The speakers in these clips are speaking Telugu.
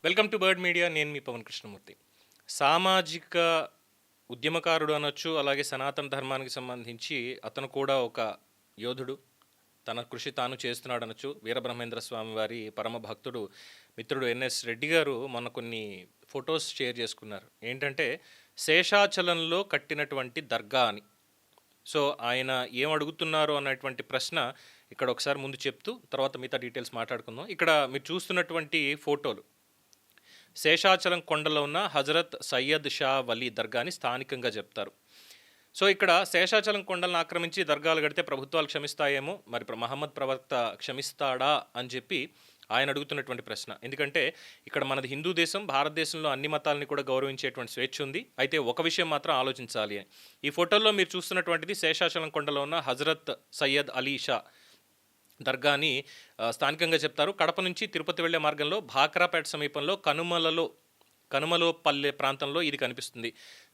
Welcome to bird media. నేను మీ పవన్ కృష్ణమూర్తి. సామాజిక ఉద్యమకారుడు అనొచ్చు, అలాగే సనాతన ధర్మానికి సంబంధించి అతను కూడా ఒక యోధుడు. తన కృషి తాను చేస్తున్నాడు అనొచ్చు. వీరబ్రహ్మేంద్ర స్వామి వారి పరమ భక్తుడు మిత్రుడు ఎన్ఎస్ రెడ్డి గారు మొన్న కొన్ని ఫొటోస్ షేర్ చేసుకున్నారు. ఏంటంటే శేషాచలంలో కట్టినటువంటి దర్గా అని. సో ఆయన ఏం అడుగుతున్నారు అన్నటువంటి ప్రశ్న ఇక్కడ ఒకసారి ముందు చెప్తూ తర్వాత మిగతా డీటెయిల్స్ మాట్లాడుకుందాం. ఇక్కడ మీరు చూస్తున్నటువంటి ఫోటోలు శేషాచలం కొండలో ఉన్న హజరత్ సయ్యద్ షా వలీ దర్గాని స్థానికంగా చెప్తారు. సో ఇక్కడ శేషాచలం కొండలను ఆక్రమించి దర్గాలు కడితే ప్రభుత్వాలు క్షమిస్తాయేమో, మరి మహమ్మద్ ప్రవక్త క్షమిస్తాడా అని చెప్పి ఆయన అడుగుతున్నటువంటి ప్రశ్న. ఎందుకంటే ఇక్కడ మనది హిందూ దేశం, భారతదేశంలో అన్ని మతాలని కూడా గౌరవించేటువంటి స్వేచ్ఛ ఉంది. అయితే ఒక విషయం మాత్రం ఆలోచించాలి అని. ఈ ఫోటోల్లో మీరు చూస్తున్నటువంటిది శేషాచలం కొండలో ఉన్న హజరత్ సయ్యద్ అలీ షా దర్గాని స్థానికంగా చెప్తారు. కడప నుంచి తిరుపతి వెళ్లే మార్గంలో భాక్రాపేట సమీపంలో కనుమలో పల్లె ప్రాంతంలో ఇది కనిపిస్తుంది.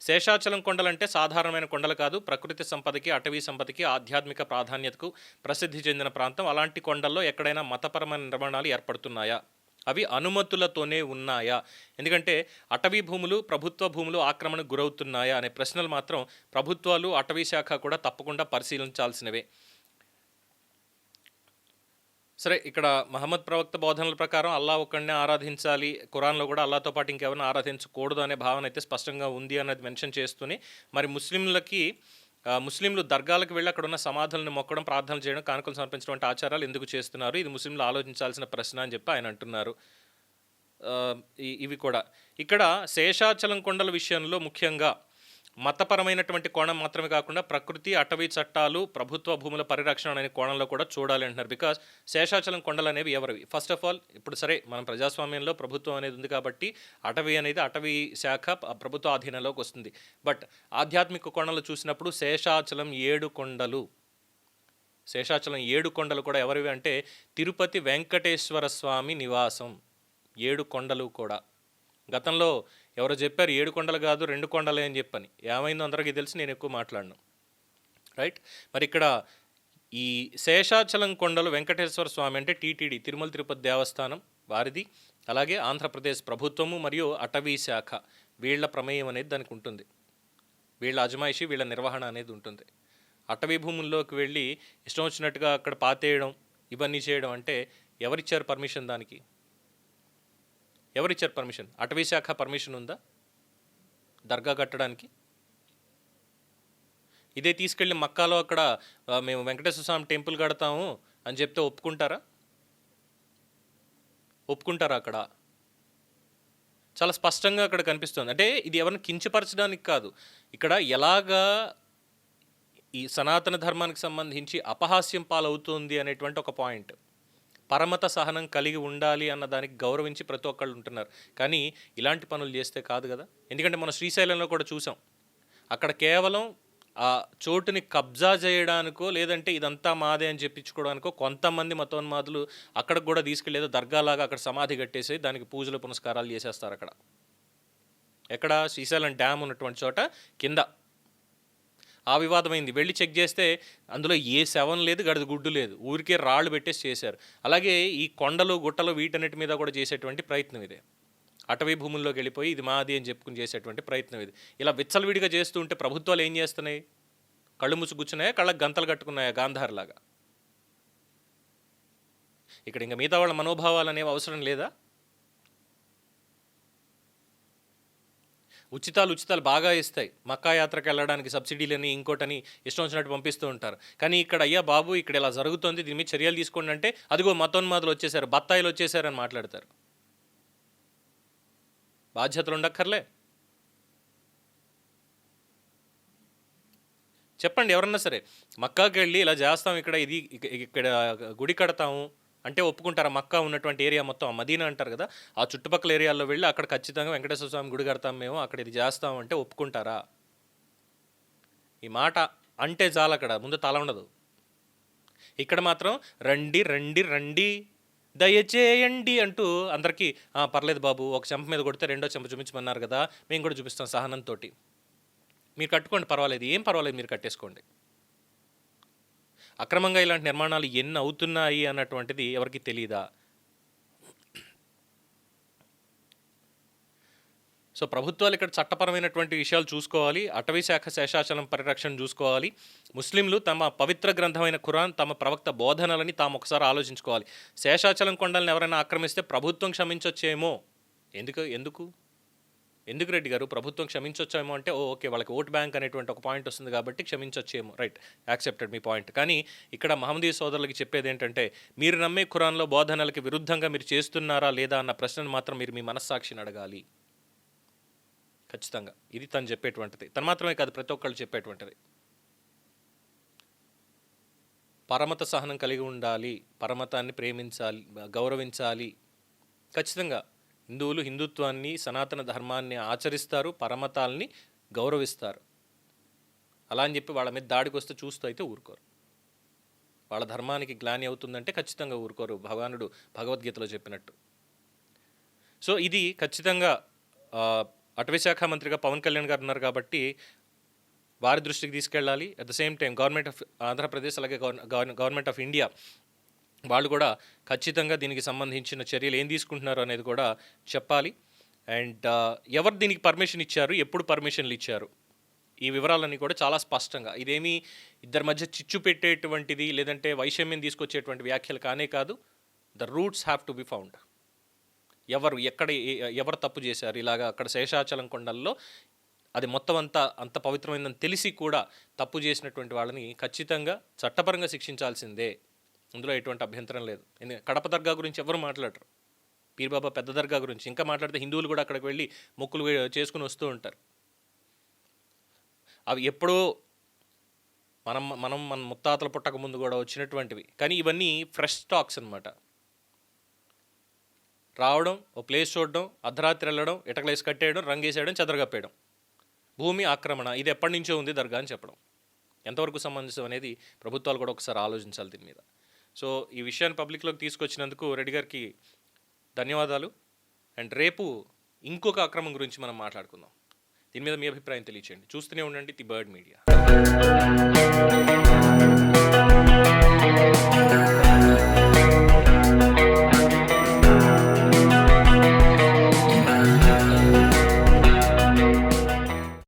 శేషాచలం కొండలంటే సాధారణమైన కొండలు కాదు. ప్రకృతి సంపదకి, అటవీ సంపదకి, ఆధ్యాత్మిక ప్రాధాన్యతకు ప్రసిద్ధి చెందిన ప్రాంతం. అలాంటి కొండల్లో ఎక్కడైనా మతపరమైన నిర్మాణాలు ఏర్పడుతున్నాయా? అవి అనుమతులతోనే ఉన్నాయా? ఎందుకంటే అటవీ భూములు, ప్రభుత్వ భూములు ఆక్రమణకు గురవుతున్నాయా అనే ప్రశ్నలు మాత్రం ప్రభుత్వాలు, అటవీ శాఖ కూడా తప్పకుండా పరిశీలించాల్సినవే. సరే, ఇక్కడ మహమ్మద్ ప్రవక్త బోధనల ప్రకారం అల్లా ఒక్కడినే ఆరాధించాలి, ఖురాన్లో కూడా అల్లాతో పాటు ఇంకెవరిని ఆరాధించకూడదు అనే భావన అయితే స్పష్టంగా ఉంది అన్నది మెన్షన్ చేస్తూనే, మరి ముస్లింలు దర్గాలకు వెళ్ళి అక్కడ ఉన్న సమాధులను మొక్కడం, ప్రార్థనలు చేయడం, కానుకలు సమర్పించడం వంటి ఆచారాలు ఎందుకు చేస్తున్నారు? ఇది ముస్లింలు ఆలోచించాల్సిన ప్రశ్న అని చెప్పి ఆయన అంటున్నారు. ఇవి కూడా ఇక్కడ శేషాచలం కొండల విషయంలో ముఖ్యంగా మతపరమైనటువంటి కోణం మాత్రమే కాకుండా ప్రకృతి, అటవీ చట్టాలు, ప్రభుత్వ భూముల పరిరక్షణ అనే కోణంలో కూడా చూడాలి అంటున్నారు. బికాస్ శేషాచలం కొండలు అనేవి ఎవరివి? ఫస్ట్ ఆఫ్ ఆల్ ఇప్పుడు సరే మనం ప్రజాస్వామ్యంలో ప్రభుత్వం అనేది ఉంది కాబట్టి అటవీ అనేది అటవీ శాఖ ప్రభుత్వ ఆధీనంలోకి వస్తుంది. బట్ ఆధ్యాత్మిక కోణంలో చూసినప్పుడు శేషాచలం 7 కొండలు కూడా ఎవరివి అంటే తిరుపతి వెంకటేశ్వర స్వామి నివాసం. 7 కొండలు కూడా. గతంలో ఎవరో చెప్పారు 7 కొండలు కాదు 2 కొండలే అని చెప్పని. ఏమైందో అందరికీ తెలిసి నేను ఎక్కువ మాట్లాడను. రైట్. మరి ఇక్కడ ఈ శేషాచలం కొండలు వెంకటేశ్వర స్వామి అంటే టీటీడీ, తిరుమల తిరుపతి దేవస్థానం వారిది. అలాగే ఆంధ్రప్రదేశ్ ప్రభుత్వము మరియు అటవీ శాఖ వీళ్ళ ప్రమేయం అనేది దానికి ఉంటుంది. వీళ్ళ అజమాయిషి, వీళ్ళ నిర్వహణ అనేది ఉంటుంది. అటవీ భూముల్లోకి వెళ్ళి ఇష్టం వచ్చినట్టుగా అక్కడ పాతేయడం, ఇవన్నీ చేయడం అంటే ఎవరిచ్చారు పర్మిషన్? దానికి ఎవరిచ్చారు పర్మిషన్? అటవీ శాఖ పర్మిషన్ ఉందా దర్గా కట్టడానికి? ఇదే తీసుకెళ్ళి మక్కాలో అక్కడ మేము వెంకటేశ్వర స్వామి టెంపుల్ కడతాము అని చెప్తే ఒప్పుకుంటారా? అక్కడ చాలా స్పష్టంగా అక్కడ కనిపిస్తుంది. అంటే ఇది ఎవరిని కించపరచడానికి కాదు, ఇక్కడ ఎలాగా ఈ సనాతన ధర్మానికి సంబంధించి అపహాస్యం పాలవుతుంది అనేటువంటి ఒక పాయింట్. పరమత సహనం కలిగి ఉండాలి అన్న దానికి గౌరవించి ప్రతి ఒక్కళ్ళు ఉంటున్నారు. కానీ ఇలాంటి పనులు చేస్తే కాదు కదా. ఎందుకంటే మన శ్రీశైలంలో కూడా చూసాం, అక్కడ కేవలం ఆ చోటుని కబ్జా చేయడానికో లేదంటే ఇదంతా మాదే అని చెప్పించుకోవడానికో కొంతమంది మతోన్మాదులు అక్కడికి కూడా తీసుకెళ్ళి ఏదో దర్గాలాగా అక్కడ సమాధి కట్టేసి దానికి పూజలు పునస్కారాలు చేసేస్తారు. ఎక్కడ శ్రీశైలం డ్యామ్ ఉన్నటువంటి చోట కింద ఆ వివాదమైంది. వెళ్ళి చెక్ చేస్తే అందులో ఏ శవం లేదు, గడిద గుడ్డు లేదు, ఊరికే రాళ్ళు పెట్టేసి చేశారు. అలాగే ఈ కొండలు, గుట్టలు వీటన్నిటి మీద కూడా చేసేటువంటి ప్రయత్నం ఇదే. అటవీ భూముల్లోకి వెళ్ళిపోయి ఇది మాది అని చెప్పుకుని చేసేటువంటి ప్రయత్నం ఇది. ఇలా విచ్చలవిడిగా చేస్తూ ఉంటే ప్రభుత్వాలు ఏం చేస్తున్నాయి? కళ్ళు ముసుగుచ్చున్నాయా, కళ్ళకు గంతలు కట్టుకున్నాయా గాంధార్లాగా? ఇక్కడ ఇంకా మిగతా వాళ్ళ మనోభావాలు అనేవి అవసరం లేదా? ఉచితాలు బాగా ఇస్తాయి. మక్కా యాత్రకు వెళ్ళడానికి సబ్సిడీలని ఇంకోటని ఇష్టం వచ్చినట్టు పంపిస్తూ ఉంటారు. కానీ ఇక్కడ అయ్యా బాబు ఇక్కడ ఇలా జరుగుతుంది, దీని మీద చర్యలు తీసుకోండి అంటే అదిగో మతోన్మాదులు వచ్చేసారు, బత్తాయిలు వచ్చేసారని మాట్లాడతారు. బాధ్యతలు ఉండక్కర్లే? చెప్పండి ఎవరన్నా సరే. మక్కాకి వెళ్ళి ఇలా చేస్తాం, ఇక్కడ గుడి కడతాము అంటే ఒప్పుకుంటారా? మక్కా ఉన్నటువంటి ఏరియా మొత్తం మదీనా అంటారు కదా, ఆ చుట్టుపక్కల ఏరియాల్లో వెళ్ళి అక్కడ ఖచ్చితంగా వెంకటేశ్వర స్వామి గుడి కడతాం మేము, అక్కడ ఇది చేస్తాం అంటే ఒప్పుకుంటారా? ఈ మాట అంటే చాలు, అక్కడ ముందు తల ఉండదు. ఇక్కడ మాత్రం రండి రండి రండి దయచేయండి అంటూ అందరికీ పర్లేదు బాబు, ఒక చెంప మీద కొడితే రెండో చెంప చూపించమన్నారు కదా, మేము కూడా చూపిస్తాం సహనంతో, మీరు కట్టుకోండి పర్వాలేదు, ఏం పర్వాలేదు మీరు కట్టేసుకోండి. అక్రమంగా ఇలాంటి నిర్మాణాలు ఎన్ని అవుతున్నాయి అన్నటువంటిది ఎవరికి తెలియదా? సో ప్రభుత్వాలు ఇక్కడ చట్టపరమైనటువంటి విషయాలు చూసుకోవాలి, అటవీ శాఖ శేషాచలం పరిరక్షణ చూసుకోవాలి. ముస్లింలు తమ పవిత్ర గ్రంథమైన ఖురాన్, తమ ప్రవక్త బోధనలని తాము ఒకసారి ఆలోచించుకోవాలి. శేషాచలం కొండలను ఎవరైనా ఆక్రమిస్తే ప్రభుత్వం క్షమించొచ్చేమో. ఎందుకు ఎందుకు రెడ్డి గారు ప్రభుత్వం క్షమించొచ్చేమో అంటే ఓకే, వాళ్ళకి ఓట్ బ్యాంక్ అనేటువంటి ఒక పాయింట్ వస్తుంది కాబట్టి క్షమించొచ్చేమో, రైట్, యాక్సెప్టెడ్ మీ పాయింట్. కానీ ఇక్కడ మహమ్మదీయ సోదరులకి చెప్పేది ఏంటంటే, మీరు నమ్మే ఖురాన్లో బోధనలకి విరుద్ధంగా మీరు చేస్తున్నారా లేదా అన్న ప్రశ్నను మాత్రం మీరు మీ మనస్సాక్షిని అడగాలి ఖచ్చితంగా. ఇది తను చెప్పేటువంటిది. తను మాత్రమే కాదు, ప్రతి ఒక్కళ్ళు చెప్పేటువంటిది. పరమత సహనం కలిగి ఉండాలి, పరమతాన్ని ప్రేమించాలి, గౌరవించాలి. ఖచ్చితంగా హిందువులు హిందుత్వాన్ని, సనాతన ధర్మాన్ని ఆచరిస్తారు, పరమతాల్ని గౌరవిస్తారు. అలా అని చెప్పి వాళ్ళ మీద దాడికి వస్తే చూస్తూ అయితే ఊరుకోరు. వాళ్ళ ధర్మానికి గ్లాని అవుతుందంటే ఖచ్చితంగా ఊరుకోరు, భగవానుడు భగవద్గీతలో చెప్పినట్టు. సో ఇది ఖచ్చితంగా అటవీ శాఖ మంత్రిగా పవన్ కళ్యాణ్ గారు ఉన్నారు కాబట్టి వారి దృష్టికి తీసుకెళ్ళాలి. At the same time government of Andhra Pradesh అలాగే గవర్నమెంట్ ఆఫ్ ఇండియా వాళ్ళు కూడా ఖచ్చితంగా దీనికి సంబంధించిన చర్యలు ఏం తీసుకుంటున్నారు అనేది కూడా చెప్పాలి. అండ్ ఎవరు దీనికి పర్మిషన్ ఇచ్చారు, ఎప్పుడు పర్మిషన్లు ఇచ్చారు, ఈ వివరాలన్నీ కూడా చాలా స్పష్టంగా, ఇదేమీ ఇద్దరి మధ్య చిచ్చు పెట్టేటువంటిది లేదంటే వైషమ్యం తీసుకొచ్చేటువంటి వ్యాఖ్యలు కానే కాదు. The roots have to be found. ఎవరు తప్పు చేశారు, ఇలాగా అక్కడ శేషాచలం కొండల్లో అది మొత్తం అంత పవిత్రమైందని తెలిసి కూడా తప్పు చేసినటువంటి వాళ్ళని ఖచ్చితంగా చట్టపరంగా శిక్షించాల్సిందే. అందులో ఎటువంటి అభ్యంతరం లేదు. ఎందుకంటే కడప దర్గా గురించి ఎవరు మాట్లాడరు, పీర్బాబా పెద్ద దర్గా గురించి ఇంకా మాట్లాడితే హిందువులు కూడా అక్కడికి వెళ్ళి మొక్కులు చేసుకుని వస్తూ ఉంటారు. అవి ఎప్పుడో మన ముత్తాతల పుట్టక ముందు కూడా వచ్చినటువంటివి. కానీ ఇవన్నీ ఫ్రెష్ స్టాక్స్ అనమాట. రావడం, ఓ ప్లేస్ చూడడం, అర్ధరాత్రి వెళ్ళడం, ఇటకలేసి కట్టేయడం, రంగేసేయడం, చెదరగప్పేయడం, భూమి ఆక్రమణ, ఇది ఎప్పటి నుంచో ఉంది దర్గా అని చెప్పడం. ఎంతవరకు సంబంధించడం అనేది ప్రభుత్వాలు కూడా ఒకసారి ఆలోచించాలి దీని మీద. సో ఈ విషయాన్ని పబ్లిక్లోకి తీసుకొచ్చినందుకు రెడ్డి గారికి ధన్యవాదాలు. అండ్ రేపు ఇంకొక అక్రమం గురించి మనం మాట్లాడుకుందాం. దీని మీద మీ అభిప్రాయం తెలియచేయండి. చూస్తూనే ఉండండి ది బర్డ్ మీడియా.